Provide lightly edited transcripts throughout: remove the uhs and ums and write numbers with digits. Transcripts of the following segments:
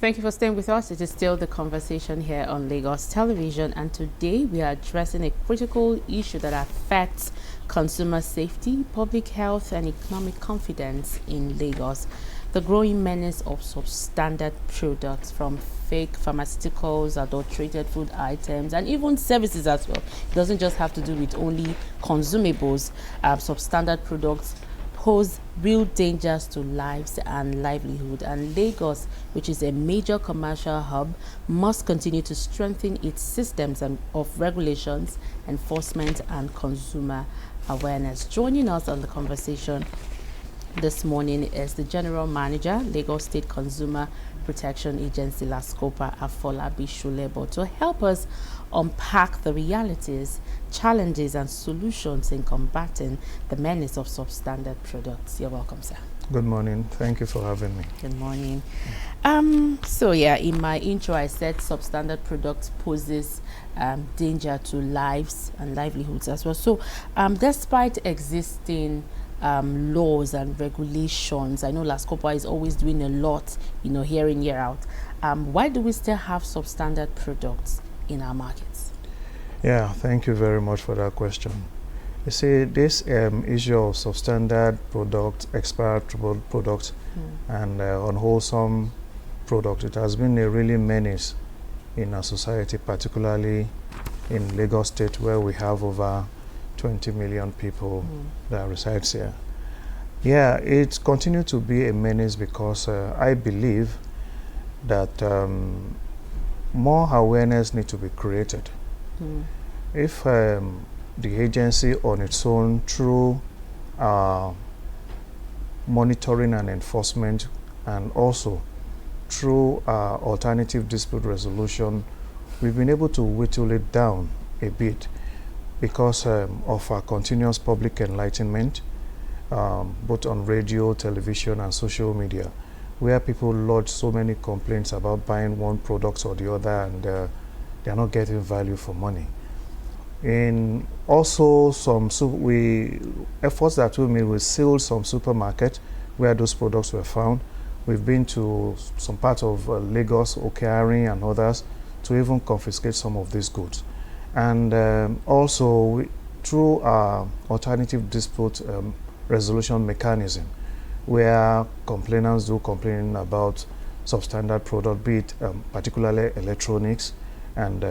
Thank you for staying with us. It is still the conversation here on Lagos Television, and today we are addressing a critical issue that affects consumer safety, public health, and economic confidence in Lagos. The growing menace of substandard products, from fake pharmaceuticals, adulterated food items, and even services as well. It doesn't just have to do with only consumables. Substandard products pose real dangers to lives and livelihood, and Lagos, which is a major commercial hub, must continue to strengthen its systems of regulations, enforcement, and consumer awareness. Joining us on the conversation this morning is the General Manager, Lagos State Consumer Protection Agency, LASCOPA, Afolabi Solebo, to help us unpack the realities, challenges, and solutions in combating the menace of substandard products. You're welcome, sir. Good morning. Thank you for having me. Good morning. So yeah, in my intro, I said substandard products poses danger to lives and livelihoods as well. So despite existing laws and regulations, I know LASCOPA is always doing a lot, year in, year out. Why do we still have substandard products in our markets? Yeah, thank you very much for that question. You see, this issue of substandard products, expired products, and unwholesome products, it has been a really menace in our society, particularly in Lagos State, where we have over 20 million people that resides here. Yeah, it continues to be a menace because I believe that more awareness needs to be created. If the agency on its own, through monitoring and enforcement, and also through alternative dispute resolution, we've been able to whittle it down a bit because of our continuous public enlightenment, both on radio, television, and social media, where people lodge so many complaints about buying one product or the other, and they're not getting value for money. And also some efforts that we made, we sealed some supermarket where those products were found. We've been to some parts of Lagos, Okeari, and others to even confiscate some of these goods. And also through our alternative dispute resolution mechanism, where complainants do complain about substandard product, be it particularly electronics and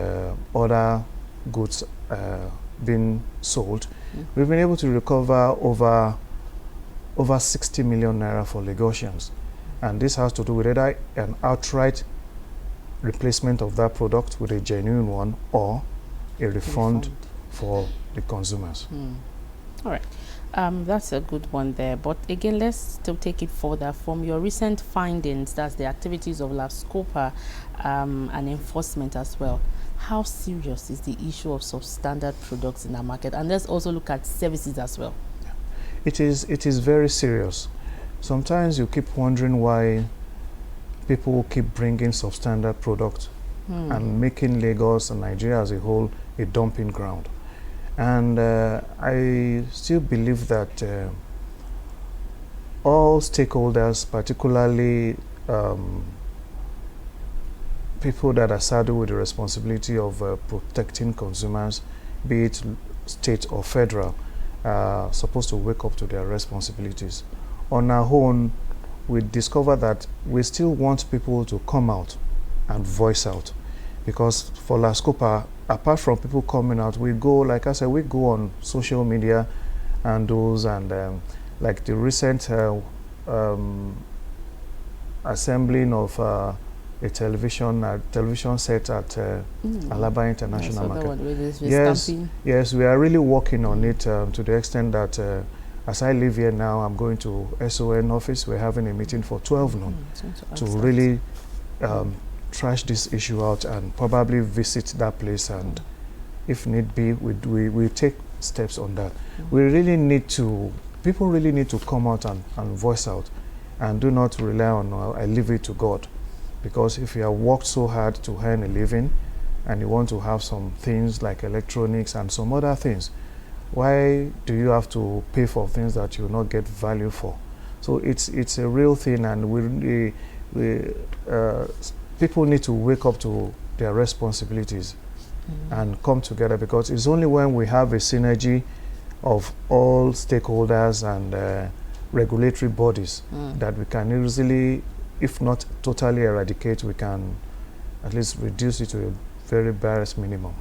other goods being sold, we've been able to recover over 60 million naira for Lagosians. And this has to do with either an outright replacement of that product with a genuine one, or a refund for the consumers. All right. That's a good one there. But again, let's still take it further. From your recent findings, that's the activities of LASCOPA and enforcement as well, how serious is the issue of substandard products in our market? And let's also look at services as well. Yeah. It is very serious. Sometimes you keep wondering why people keep bringing substandard products and making Lagos and Nigeria as a whole a dumping ground. And I still believe that all stakeholders, particularly people that are saddled with the responsibility of protecting consumers, be it state or federal, are supposed to wake up to their responsibilities. On our own, we discover that we still want people to come out and voice out, because for LASCOPA, apart from people coming out, we go, like I said, we go on social media and those, and like the recent assembling of a television set at Alaba International Market. Yes, we are really working on it to the extent that as I live here now, I'm going to SON office. We're having a meeting for 12 noon to really trash this issue out and probably visit that place, and if need be, we take steps on that. We really need to, people really need to come out and voice out, and do not rely on I leave it to God. Because if you have worked so hard to earn a living and you want to have some things like electronics and some other things, why do you have to pay for things that you will not get value for? So it's a real thing, and people need to wake up to their responsibilities and come together, because it's only when we have a synergy of all stakeholders and regulatory bodies that we can easily, if not totally eradicate, we can at least reduce it to a very barest minimum.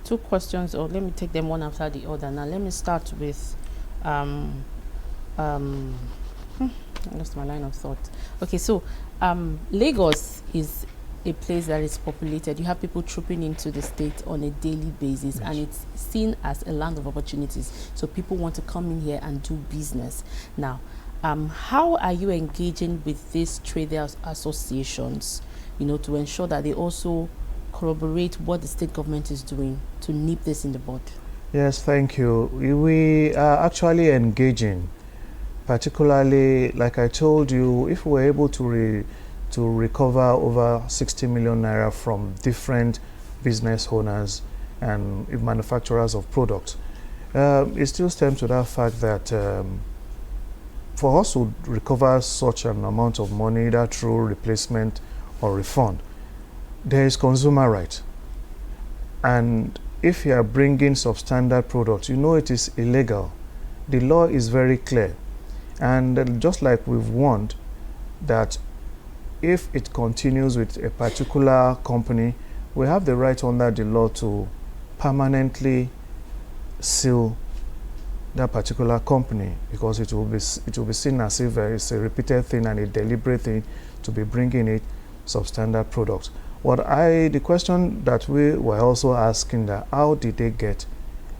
Two questions, or let me take them one after the other. Now let me start with I lost my line of thought. Okay, so Lagos is a place that is populated. You have people trooping into the state on a daily basis, and it's seen as a land of opportunities. So people want to come in here and do business. Now, how are you engaging with these traders associations, to ensure that they also corroborate what the state government is doing to nip this in the bud? Yes, thank you. We are actually engaging, particularly, like I told you, if we're able to recover over 60 million naira from different business owners and manufacturers of products, it still stems to that fact that for us to recover such an amount of money, either through replacement or refund, there is consumer right. And if you are bringing substandard products, it is illegal. The law is very clear. And just like we've warned that if it continues with a particular company, we have the right under the law to permanently seal that particular company, because it will be seen as if it's a repeated thing and a deliberate thing to be bringing it substandard products. The question that we were also asking, that how did they get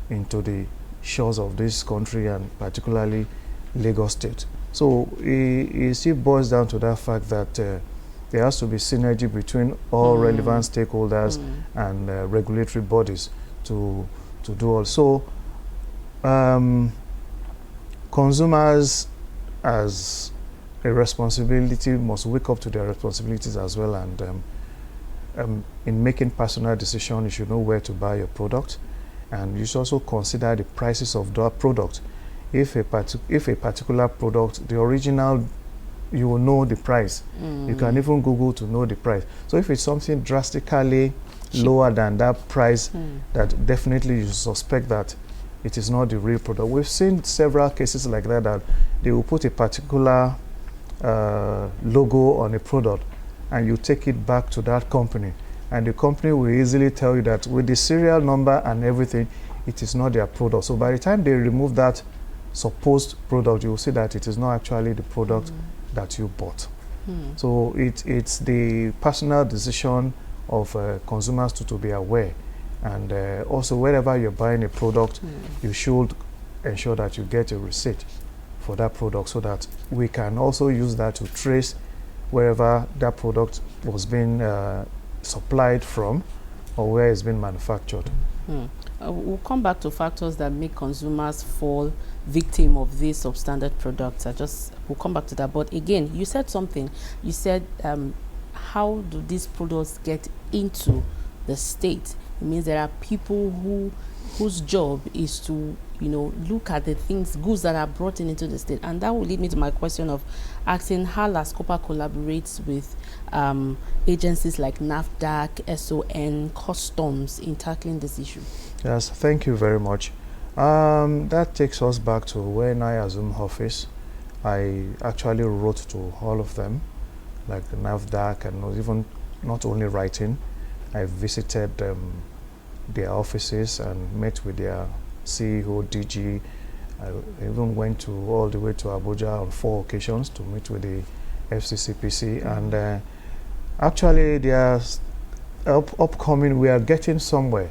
into the shores of this country, and particularly Lagos State? So it still boils down to that fact that there has to be synergy between all relevant stakeholders and regulatory bodies to do all. So consumers, as a responsibility, must wake up to their responsibilities as well, and in making personal decisions, you should know where to buy your product, and you should also consider the prices of that product. If a particular product, the original, you will know the price. You can even Google to know the price. So if it's something drastically lower than that price, that definitely you suspect that it is not the real product. We've seen several cases like that they will put a particular logo on a product, and you take it back to that company, and the company will easily tell you that with the serial number and everything, it is not their product. So by the time they remove that supposed product, you will see that it is not actually the product that you bought. So it's the personal decision of consumers to be aware, and also wherever you're buying a product, you should ensure that you get a receipt for that product, so that we can also use that to trace wherever that product was being supplied from, or where it's been manufactured. We'll come back to factors that make consumers fall victim of these substandard products. We'll come back to that. But again, you said something. You said, how do these products get into the state? It means there are people whose job is to look at the goods that are brought into the state. And that will lead me to my question of asking how LASCOPA collaborates with agencies like NAFDAC, SON, Customs in tackling this issue. Yes, thank you very much. That takes us back to when I assumed office. I actually wrote to all of them, like the NAFDAC, and even not only writing, I visited their offices and met with their CEO, DG. I even went all the way to Abuja on 4 occasions to meet with the FCCPC, and actually they are upcoming. We are getting somewhere.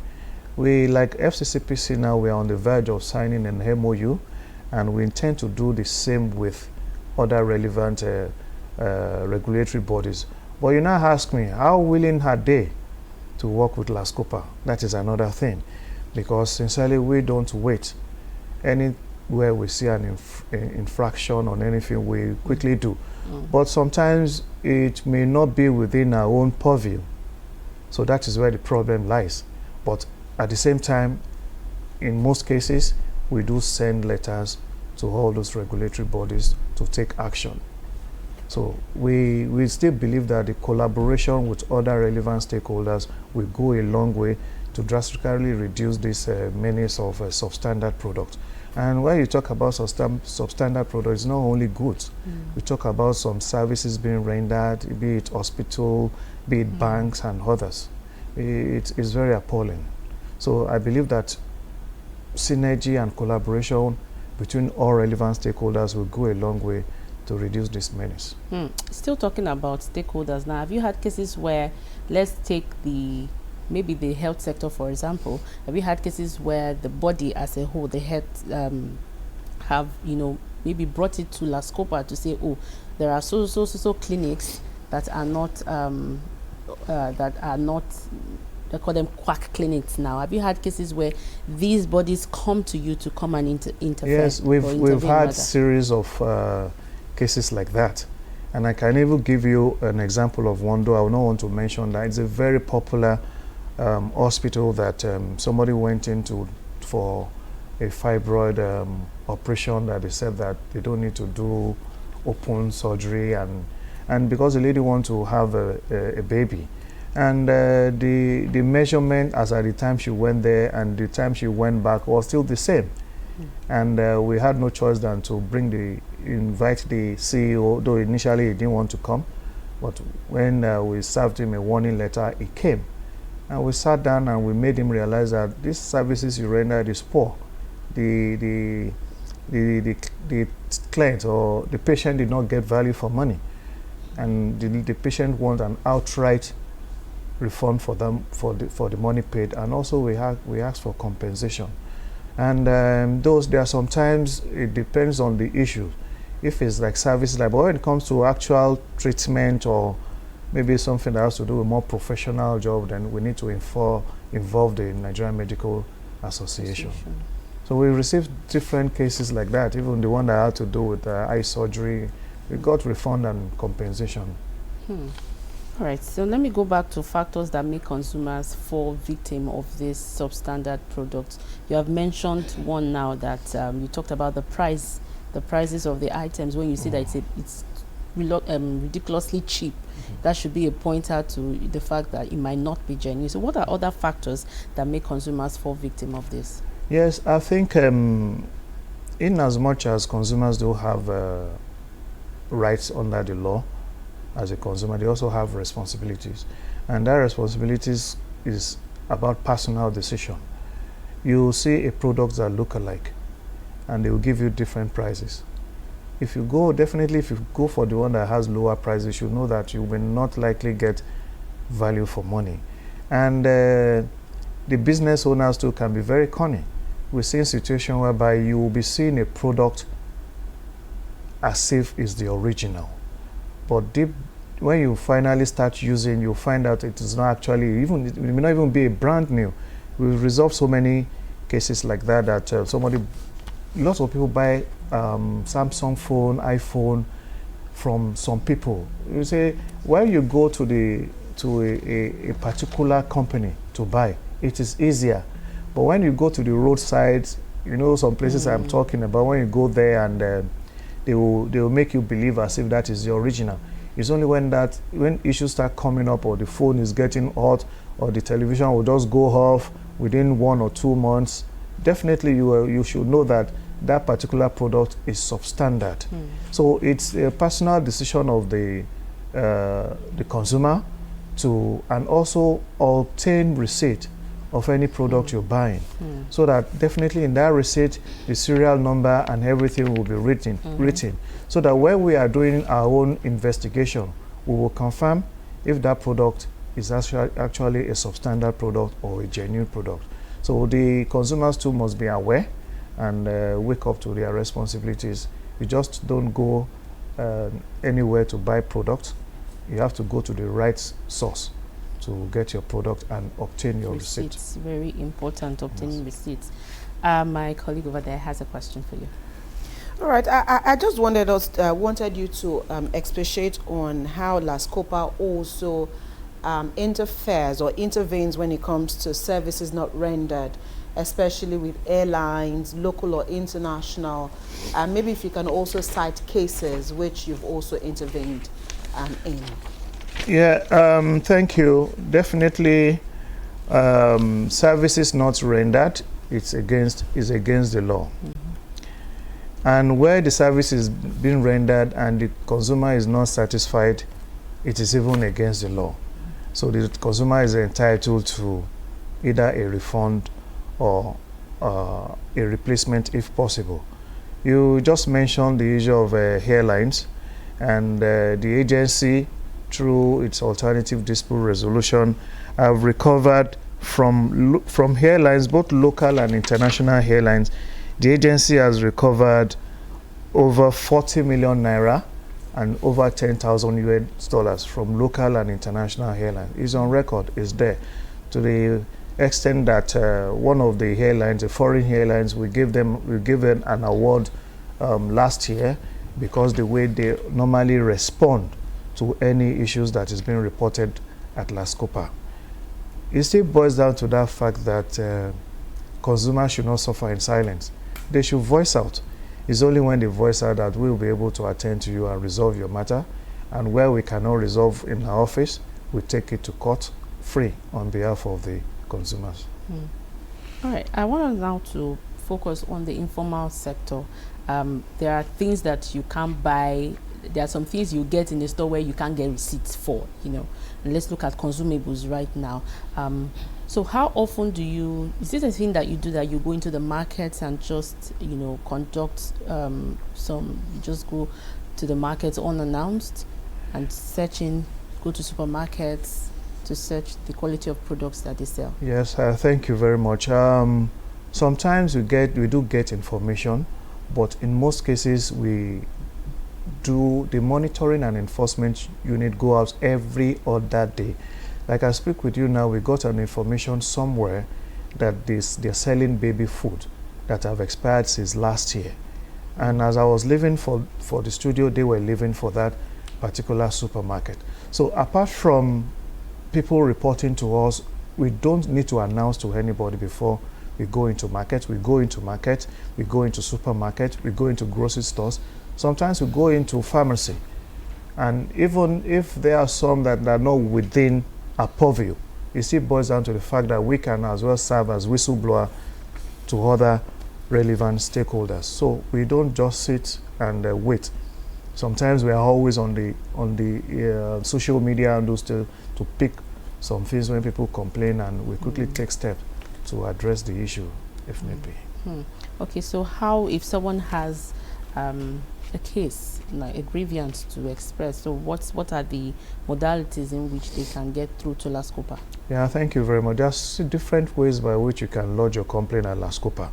We, like FCCPC now, we are on the verge of signing an MOU, and we intend to do the same with other relevant regulatory bodies. But you now ask me, how willing are they to work with LASCOPA? That is another thing, because sincerely we don't wait. Anywhere we see an infraction on anything, we quickly do. But sometimes it may not be within our own purview. So that is where the problem lies. But at the same time, in most cases, we do send letters to all those regulatory bodies to take action. So we still believe that the collaboration with other relevant stakeholders will go a long way to drastically reduce this menace of substandard products. And when you talk about substandard products, it's not only goods. We talk about some services being rendered, be it hospital, be it banks and others. It's very appalling. So I believe that synergy and collaboration between all relevant stakeholders will go a long way to reduce this menace. Still talking about stakeholders now, have you had cases where, let's take maybe the health sector for example, have you had cases where the body as a whole, the health have, you know, maybe brought it to LASCOPA to say, oh, there are so clinics that are not they call them quack clinics now. Have you had cases where these bodies come to you to come and interfere? Yes, we've had series of cases like that, and I can even give you an example of one, though I will not want to mention that. It's a very popular hospital that somebody went into for a fibroid operation that they said that they don't need to do open surgery, and because the lady wants to have a baby, and the measurement as at the time she went there and the time she went back was still the same. And we had no choice than to invite the CEO, though initially he didn't want to come, but when we served him a warning letter, he came. And we sat down and we made him realize that these services you rendered is poor. The client or the patient did not get value for money, and the patient wants an outright refund for them for the money paid, and also we asked for compensation. And there are sometimes it depends on the issue. If it's like service, like, but when it comes to actual treatment or maybe something that has to do with more professional job, then we need to involve the Nigerian Medical Association. So we received different cases like that. Even the one that had to do with eye surgery, we got refund and compensation. All right, so let me go back to factors that make consumers fall victim of this substandard products. You have mentioned one now that you talked about the prices of the items. When you say that it's ridiculously cheap, that should be a pointer to the fact that it might not be genuine. So what are other factors that make consumers fall victim of this? Yes, I think in as much as consumers do have rights under the law, as a consumer, they also have responsibilities. And that responsibilities is about personal decision. You see a product that look alike, and they will give you different prices. If you go for the one that has lower prices, you should know that you will not likely get value for money. And the business owners too can be very cunning. We've seen situations whereby you will be seeing a product as if it's the original, but when you finally start using, you'll find out it is not actually, it may not even be a brand new. We've resolved so many cases like that, lots of people buy Samsung phone, iPhone from some people. You say, when you go to a particular company to buy, it is easier. But when you go to the roadside, you know, some places I'm talking about, when you go there and they will make you believe as if that is the original. It's only when issues start coming up, or the phone is getting hot, or the television will just go off within 1 or 2 months, definitely you should know that that particular product is substandard. So it's a personal decision of the consumer and also obtain receipt of any product you're buying, so that definitely in that receipt the serial number and everything will be written, so that when we are doing our own investigation, we will confirm if that product is actually a substandard product or a genuine product. So the consumers too must be aware and wake up to their responsibilities. You just don't go anywhere to buy products. You have to go to the right source to get your product and obtain your receipt. It's very important, obtaining receipts. My colleague over there has a question for you. All right, I just wanted you to expatiate on how LASCOPA also interferes or intervenes when it comes to services not rendered especially with airlines, local or international? Maybe if you can also cite cases which you've also intervened in. Yeah, thank you. Definitely, services not rendered, is against the law. And where the service is being rendered and the consumer is not satisfied, it is even against the law. So the consumer is entitled to either a refund or a replacement if possible. You just mentioned the issue of airlines, and the agency, through its alternative dispute resolution, have recovered from airlines, both local and international airlines. The agency has recovered over 40 million naira and over 10,000 US dollars from local and international airlines. It's on record, it's there, to the extent that one of the airlines, the foreign airlines, we gave them an award last year because the way they normally respond to any issues that is being reported at LASCOPA. It still boils down to that fact that consumers should not suffer in silence. They should voice out. It's only when they voice out that we'll be able to attend to you and resolve your matter. And where we cannot resolve in our office, we take it to court free on behalf of the consumers. All right, I want us now to focus on the informal sector. There are things that you can't buy. There are some things you get in the store where you can't get receipts for, And let's look at consumables right now. So how often is it a thing that you do, that you go into the markets and just, conduct you just go to the markets unannounced and go to supermarkets to search the quality of products that they sell? Yes, thank you very much. Sometimes we do get information, but in most cases the monitoring and enforcement unit go out every other day. Like I speak with you now, we got an information somewhere that they're selling baby food that have expired since last year. And as I was leaving for the studio, they were leaving for that particular supermarket. So apart from people reporting to us, we don't need to announce to anybody before we go into market. We go into market, we go into supermarket, we go into grocery stores. Sometimes we go into pharmacy. And even if there are some that are not within our purview, it still boils down to the fact that we can as well serve as whistleblower to other relevant stakeholders. So we don't just sit and wait. Sometimes we are always on the social media and to pick some things when people complain, and we quickly take steps to address the issue if need be. Okay, so how, if someone has a case, like a grievance to express, so what are the modalities in which they can get through to LASCOPA? Yeah, thank you very much. There's different ways by which you can lodge your complaint at LASCOPA.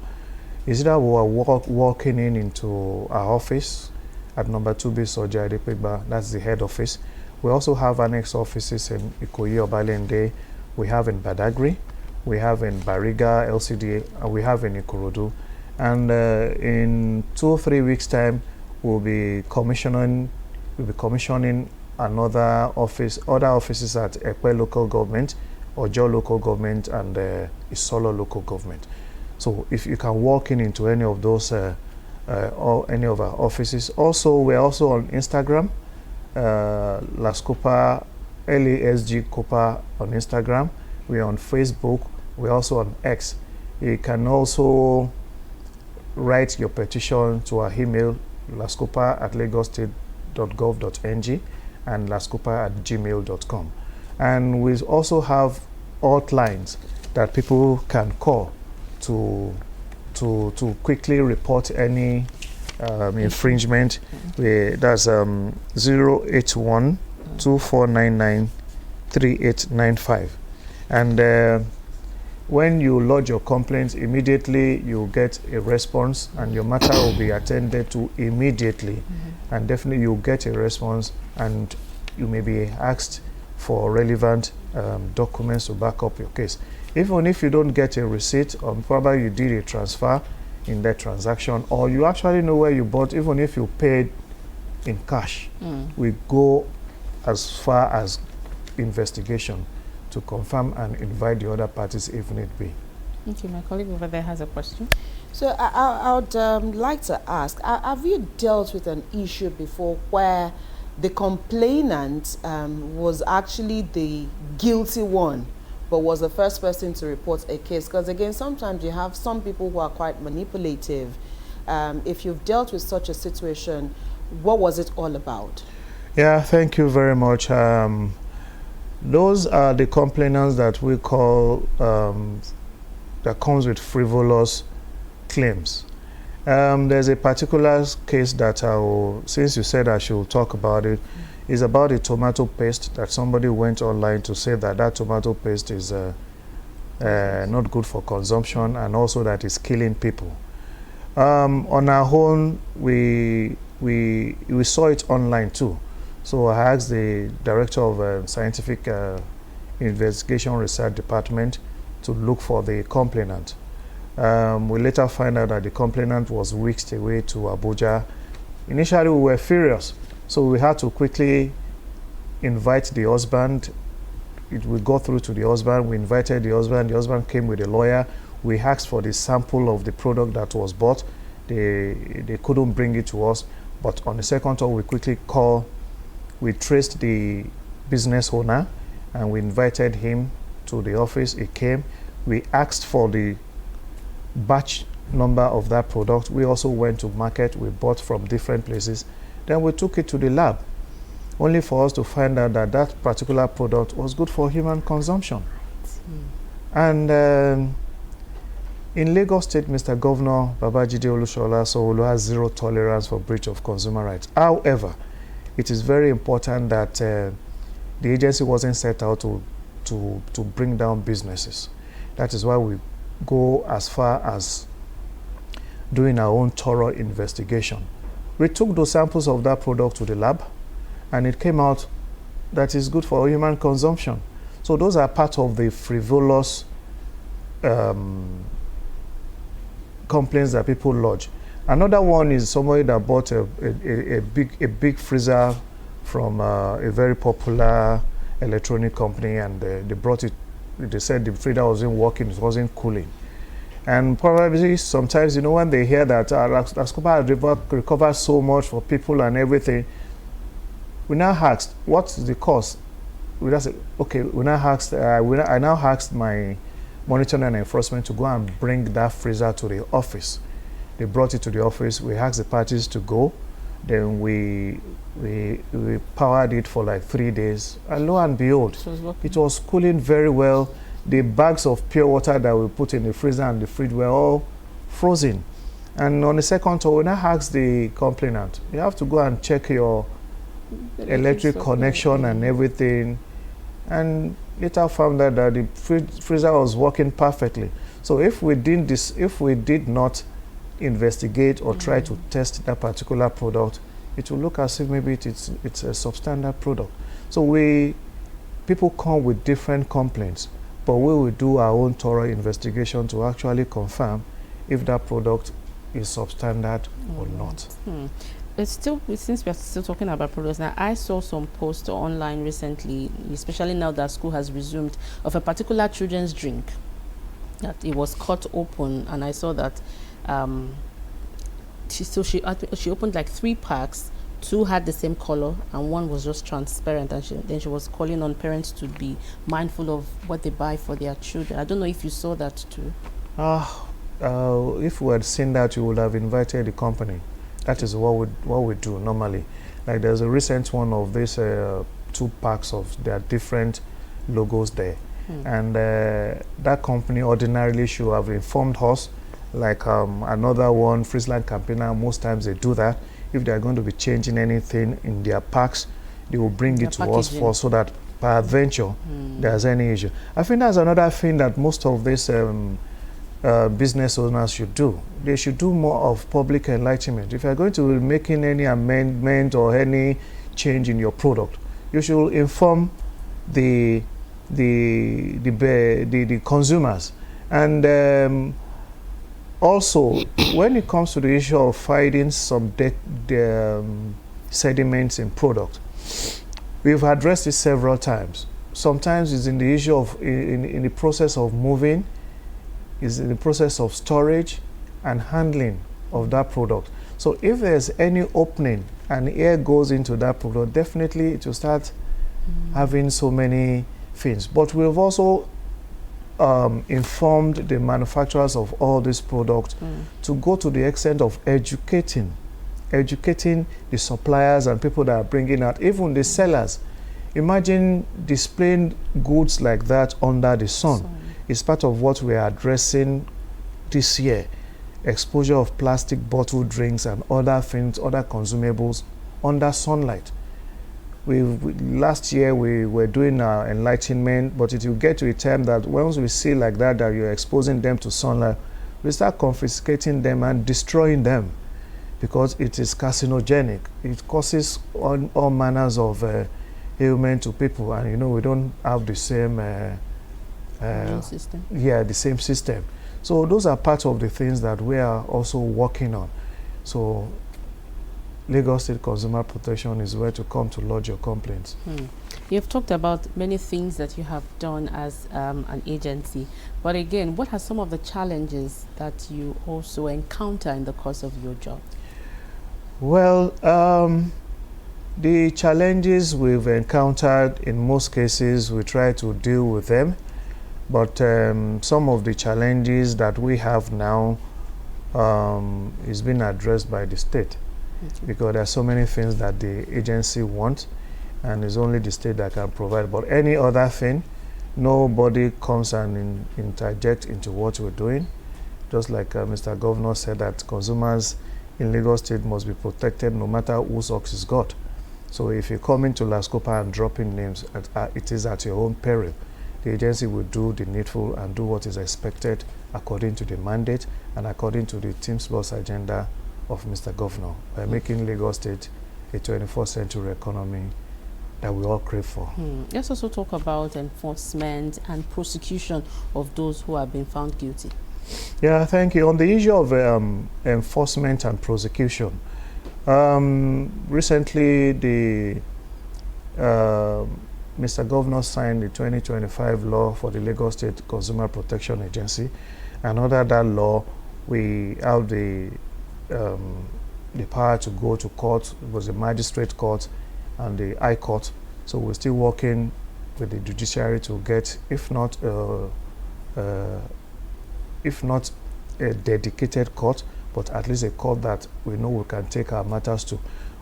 Is that we are walking into our office at number 2B Soja Adepegba, that's the head office. We also have annex offices in Ikoyi, Obalende, we have in Badagry, we have in Bariga, LCDA, and we have in Ikorodu. And in 2 or 3 weeks' time, we'll be commissioning other offices at Ekwe local government, Ojo local government, and Isolo local government. So if you can walk into any of those or any of our offices. Also, we're also on Instagram, LASCOPA, LASGCOPA on Instagram. We're on Facebook. We're also on X. You can also write your petition to our email, lascopa@lagostate.gov.ng and lascopa@gmail.com. And we also have hotlines that people can call to quickly report any infringement. That's 081 2499 3895. And when you lodge your complaint, immediately you get a response and your matter will be attended to immediately. And definitely you'll get a response, and you may be asked for relevant documents to back up your case. Even if you don't get a receipt, or probably you did a transfer in that transaction, or you actually know where you bought, even if you paid in cash, we go as far as investigation to confirm and invite the other parties if need be. Okay, my colleague over there has a question. So I would like to ask, have you dealt with an issue before where the complainant was actually the guilty one, but was the first person to report a case? Because again, sometimes you have some people who are quite manipulative. If you've dealt with such a situation, what was it all about? Yeah, thank you very much. Those are the complainants that we call that comes with frivolous claims. There's a particular case that I will, since you said I should talk about it, is about a tomato paste that somebody went online to say that that tomato paste is not good for consumption, and also that it's killing people. On our own, we saw it online too. So I asked the director of scientific investigation research department to look for the complainant. We later find out that the complainant was whisked away to Abuja. Initially, we were furious, so we had to quickly invite the husband. We got through to the husband. We invited the husband came with a lawyer. We asked for the sample of the product that was bought. They couldn't bring it to us, but on the second tour, we traced the business owner, and we invited him to the office. He came. We asked for the batch number of that product. We also went to market. We bought from different places. Then we took it to the lab, only for us to find out that that particular product was good for human consumption. And in Lagos State, Mr. Governor Babajide Olusola Sowolu has zero tolerance for breach of consumer rights. However, it is very important that the agency wasn't set out to bring down businesses. That is why we go as far as doing our own thorough investigation. We took those samples of that product to the lab, and it came out that is good for human consumption. So those are part of the frivolous complaints that people lodge. Another one is somebody that bought a big freezer from a very popular electronic company, and they brought it. They said the freezer wasn't working, it wasn't cooling. And probably sometimes, you know, when they hear that LASCOPA recovered so much for people and everything, we now asked, what's the cost? We just said, okay, we now asked, I now asked my monitoring and enforcement to go and bring that freezer to the office. They brought it to the office. We asked the parties to go. Then we powered it for like 3 days, and lo and behold, it was cooling very well. The bags of pure water that we put in the freezer and the fridge were all frozen. And on the second tour, when I asked the complainant, you have to go and check your electric connection and everything, and later found out that the freezer was working perfectly. So if we did not investigate or try to test that particular product, it will look as if maybe it's a substandard product. So people come with different complaints, but we will do our own thorough investigation to actually confirm if that product is substandard or not. It's still, since we're still talking about products now, I saw some posts online recently, especially now that school has resumed, of a particular children's drink that it was cut open, and I saw that she opened like 3 packs. 2 had the same color and 1 was just transparent, and then she was calling on parents to be mindful of what they buy for their children. I don't know if you saw that too. If we had seen that, you would have invited the company. That is what we do normally. Like there's a recent one of these 2 packs of their different logos there, and that company ordinarily should have informed us. Like another one, Friesland Campaigner, most times they do that. If they are going to be changing anything in their packs, they will bring it to us for, so that peradventure there's any issue. I think that's another thing that most of these business owners should do. They should do more of public enlightenment. If you're going to be making any amendment or any change in your product, you should inform the consumers. And also, when it comes to the issue of finding some sediments in product, we've addressed it several times. Sometimes it's in the issue of in the process of moving. is in the process of storage and handling of that product. So if there's any opening and air goes into that product, definitely it will start having so many things. But we've also informed the manufacturers of all these products to go to the extent of educating the suppliers and people that are bringing out, even the sellers. Imagine displaying goods like that under the sun. It's part of what we are addressing this year. Exposure of plastic bottle drinks and other things, other consumables under sunlight. Last year we were doing enlightenment, but it will get to a time that once we see like that you're exposing them to sunlight, we start confiscating them and destroying them because it is carcinogenic. It causes all manners of ailment to people, and we don't have the same system. Yeah, the same system. So those are part of the things that we are also working on. So Lagos State Consumer Protection is where to come to lodge your complaints. You've talked about many things that you have done as an agency, but again, what are some of the challenges that you also encounter in the course of your job? Well, the challenges we've encountered, in most cases, we try to deal with them. But some of the challenges that we have now is being addressed by the state, because there are so many things that the agency wants, and it's only the state that can provide. But any other thing, nobody comes and interject into what we're doing. Just like Mr. Governor said, that consumers in Lagos State must be protected no matter whose ox is got. So if you come into LASCOPA and drop in names, it is at your own peril. The agency will do the needful and do what is expected according to the mandate and according to the Teams Plus agenda of Mr. Governor, by making Lagos State a 21st century economy that we all crave for. Let's also talk about enforcement and prosecution of those who have been found guilty. Yeah, thank you. On the issue of enforcement and prosecution, recently the Mr. Governor signed the 2025 law for the Lagos State Consumer Protection Agency, and under that law, we have the power to go to court. It was the magistrate court and the high court. So we're still working with the judiciary to get, if not a dedicated court, but at least a court that we know we can take our matters to.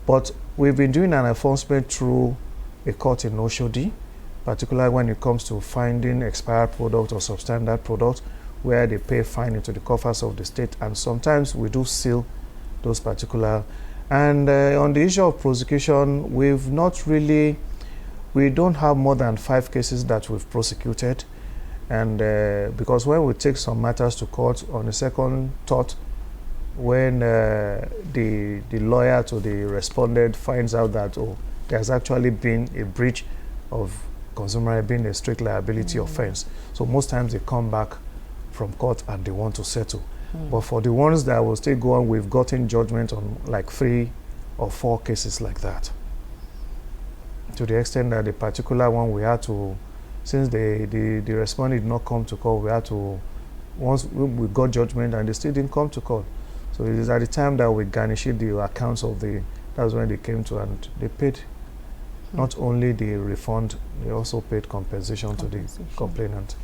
But we've been doing an enforcement through a court in Oshodi, particularly when it comes to finding expired product or substandard product, where they pay fine into the coffers of the state, and sometimes we do seal those particular. And on the issue of prosecution, we don't have more than 5 cases that we've prosecuted, and because when we take some matters to court, on the second thought, when the lawyer to the respondent finds out that there's actually been a breach of consumer, being a strict liability offense. So most times they come back from court and they want to settle. But for the ones that will still go on, we've gotten judgment on like 3 or 4 cases like that. To the extent that the particular one we had to, since the respondent did not come to court, we had to, once we got judgment and they still didn't come to court. So it is at the time that we garnished the accounts of that's when they came to, and they paid not only the refund, they also paid compensation to the complainant.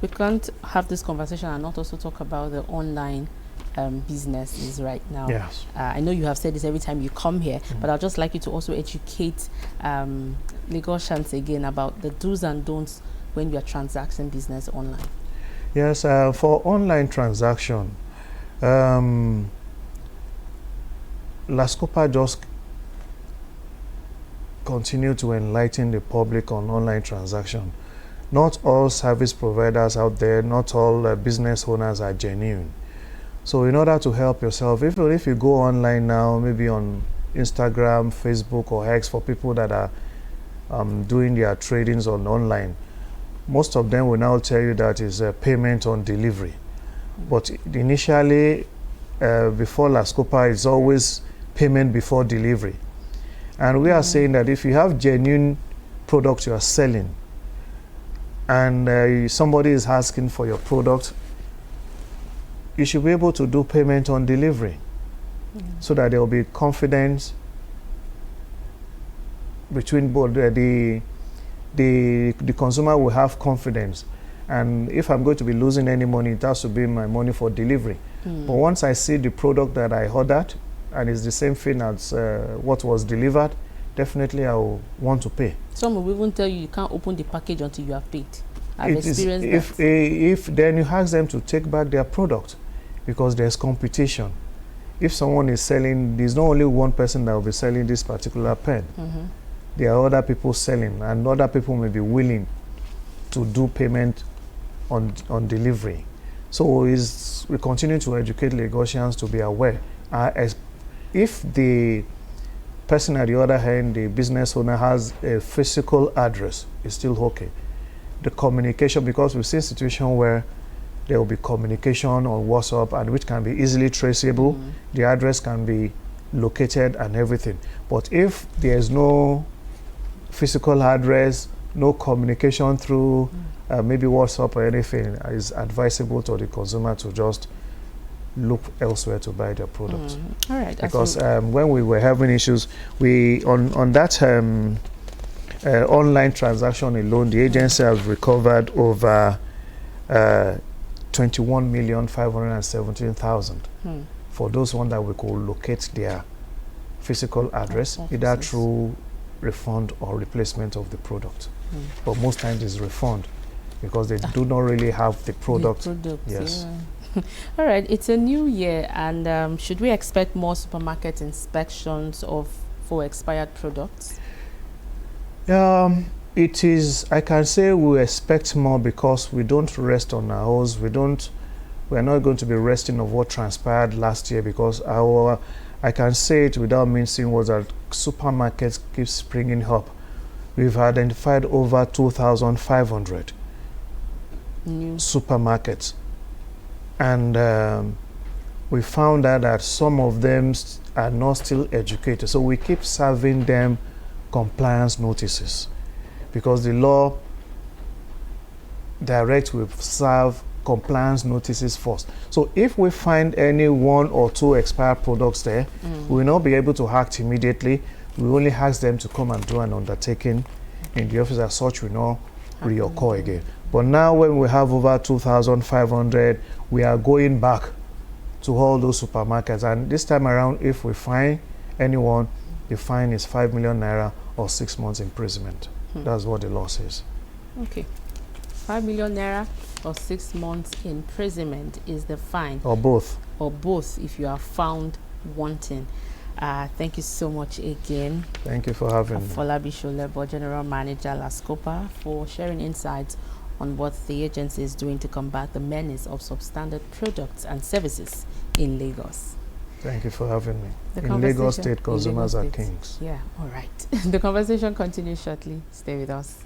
We can't have this conversation and not also talk about the online businesses right now. Yes. I know you have said this every time you come here, but I'd just like you to also educate Lagosians again about the do's and don'ts when you are transacting business online. Yes, for online transaction, LASCOPA just continue to enlighten the public on online transaction. Not all service providers out there, not all business owners are genuine. So in order to help yourself, if you go online now, maybe on Instagram, Facebook or X, for people that are doing their tradings on online, most of them will now tell you that is a payment on delivery. But initially, before LASCOPA, it's always payment before delivery. And we are saying that if you have genuine products you are selling, and somebody is asking for your product, you should be able to do payment on delivery, so that there will be confidence between both. The consumer will have confidence, and if I'm going to be losing any money, it has to be my money for delivery. But once I see the product that I ordered and it's the same thing as what was delivered, definitely I will want to pay. Some will even tell you can't open the package until you have paid. I've experienced that. If then you ask them to take back their product, because there's competition. If someone is selling, there's not only one person that will be selling this particular pen. There are other people selling, and other people may be willing to do payment on delivery. So we continue to educate Lagosians to be aware. If the person at the other hand, the business owner, has a physical address, it's still okay. The communication, because we've seen situations where there will be communication on WhatsApp, and which can be easily traceable. The address can be located and everything. But if there's no physical address, no communication through maybe WhatsApp or anything, it's advisable to the consumer to just look elsewhere to buy their product. All right. Because when we were having issues, on that online transaction alone, the agency has recovered over 21,517,000 for those ones that we could locate their physical address, either through refund or replacement of the product. But most times it's refund, because they do not really have the product. Yes. Yeah. All right, it's a new year, and should we expect more supermarket inspections for expired products? It is, I can say we expect more, because we don't rest on our oars. We are not going to be resting of what transpired last year, because I can say it without mincing words that supermarkets keep springing up. We've identified over 2,500 supermarkets, and we found out that some of them are not still educated. So we keep serving them compliance notices, because the law directs we serve compliance notices first. So if we find any 1 or 2 expired products there, we will not be able to act immediately. We only ask them to come and do an undertaking in the office, as such will not reoccur again. But now when we have over 2,500, we are going back to all those supermarkets, and this time around, if we find anyone, the fine is 5 million naira or 6 months imprisonment. That's what the law says. Okay. 5 million naira or 6 months imprisonment is the fine. Or both. Or both, if you are found wanting. Thank you so much again. Thank you for having me. Afolabi Solebo, General Manager LASCOPA, for sharing insights on what the agency is doing to combat the menace of substandard products and services in Lagos. Thank you for having me. In Lagos State, consumers are kings. Yeah, all right. The conversation continues shortly. Stay with us.